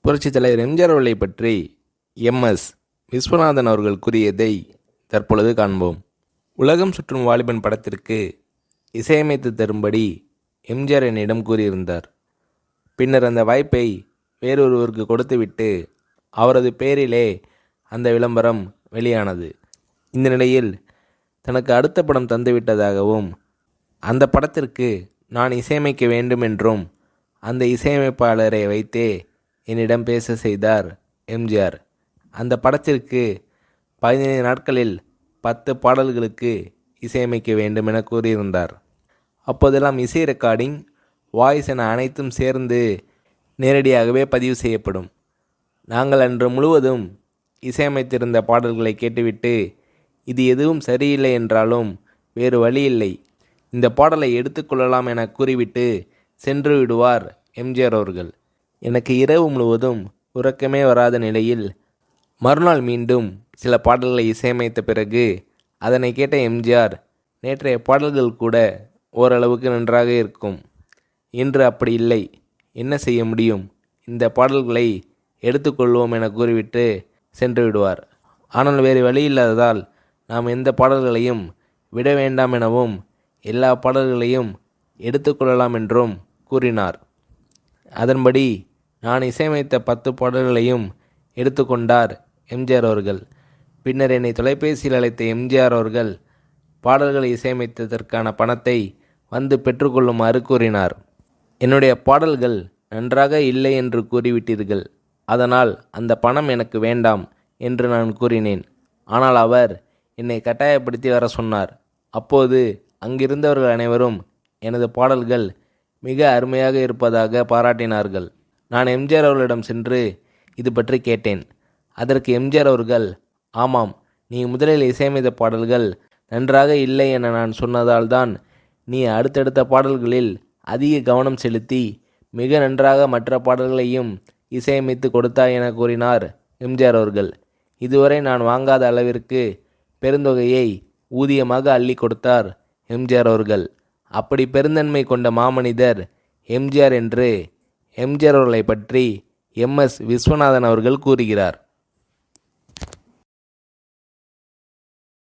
புரட்சித் தலைவர் எம்ஜிஆர் அவர்களை பற்றி எம்எஸ் விஸ்வநாதன் அவர்கள் கூறியதை தற்பொழுது காண்போம். உலகம் சுற்றும் வாலிபன் படத்திற்கு இசையமைத்து தரும்படி எம்ஜிஆர் என்னிடம் கூறியிருந்தார். பின்னர் அந்த வாய்ப்பை வேறொருவருக்கு கொடுத்துவிட்டு அவரது பெயரிலே அந்த விளம்பரம் வெளியானது. இந்த நிலையில் தனக்கு அடுத்த படம் தந்துவிட்டதாகவும் அந்த படத்திற்கு நான் இசையமைக்க வேண்டுமென்றும் அந்த இசையமைப்பாளரை வைத்தே என்னிடம் பேச செய்தார் எம்ஜிஆர். அந்த படத்திற்கு 15 நாட்களில் 10 பாடல்களுக்கு இசையமைக்க வேண்டும் என கூறியிருந்தார். அப்போதெல்லாம் இசை ரெக்கார்டிங், வாய்ஸ் என அனைத்தும் சேர்ந்து நேரடியாகவே பதிவு செய்யப்படும். நாங்கள் அன்று முழுவதும் இசையமைத்திருந்த பாடல்களை கேட்டுவிட்டு இது எதுவும் சரியில்லை என்றாலும் வேறு வழி இல்லை, இந்த பாடலை எடுத்துக்கொள்ளலாம் என கூறிவிட்டு சென்று விடுவார் எம்ஜிஆர் அவர்கள். எனக்கு இரவு முழுவதும் உறக்கமே வராத நிலையில் மறுநாள் மீண்டும் சில பாடல்களை இசையமைத்த பிறகு அதனை கேட்ட எம்ஜிஆர், நேற்றைய பாடல்கள் கூட ஓரளவுக்கு நன்றாக இருக்கும், இன்று அப்படி இல்லை, என்ன செய்ய முடியும், இந்த பாடல்களை எடுத்துக்கொள்வோம் என கூறிவிட்டு சென்று விடுவார். ஆனால் வேறு வழி இல்லாததால் நாம் எந்த பாடல்களையும் விட வேண்டாம் எனவும் எல்லா பாடல்களையும் எடுத்துக்கொள்ளலாம் என்றும் கூறினார். அதன்படி நான் இசையமைத்த 10 பாடல்களையும் எடுத்துக்கொண்டார் எம்ஜிஆர் அவர்கள். பின்னர் என்னை தொலைபேசியில் அழைத்த எம்ஜிஆர் அவர்கள் பாடல்களை இசையமைத்ததற்கான பணத்தை வந்து பெற்றுக்கொள்ளுமாறு கூறினார். என்னுடைய பாடல்கள் நன்றாக இல்லை என்று கூறிவிட்டீர்கள், அதனால் அந்த பணம் எனக்கு வேண்டாம் என்று நான் கூறினேன். ஆனால் அவர் என்னை கட்டாயப்படுத்தி வர சொன்னார். அப்போது அங்கிருந்தவர்கள் அனைவரும் எனது பாடல்கள் மிக அருமையாக இருப்பதாக பாராட்டினார்கள். நான் எம்ஜிஆர் அவர்களிடம் சென்று இது பற்றி கேட்டேன். அதற்கு எம்ஜிஆர் அவர்கள், ஆமாம், நீ முதலில் இசையமைத்த பாடல்கள் நன்றாக இல்லை என நான் சொன்னதால் தான் நீ அடுத்தடுத்த பாடல்களில் அதிக கவனம் செலுத்தி மிக நன்றாக மற்ற பாடல்களையும் இசையமைத்து கொடுத்தாய் என கூறினார் எம்ஜிஆர் அவர்கள். இதுவரை நான் வாங்காத அளவிற்கு பெருந்தொகையை ஊதியமாக அள்ளி கொடுத்தார் எம்ஜிஆர் அவர்கள். அப்படி பெருந்தன்மை கொண்ட மாமனிதர் எம்ஜிஆர் என்று எம்ஜிஆர் அவர்களை பற்றி எம்எஸ் விஸ்வநாதன் அவர்கள் கூறுகிறார்.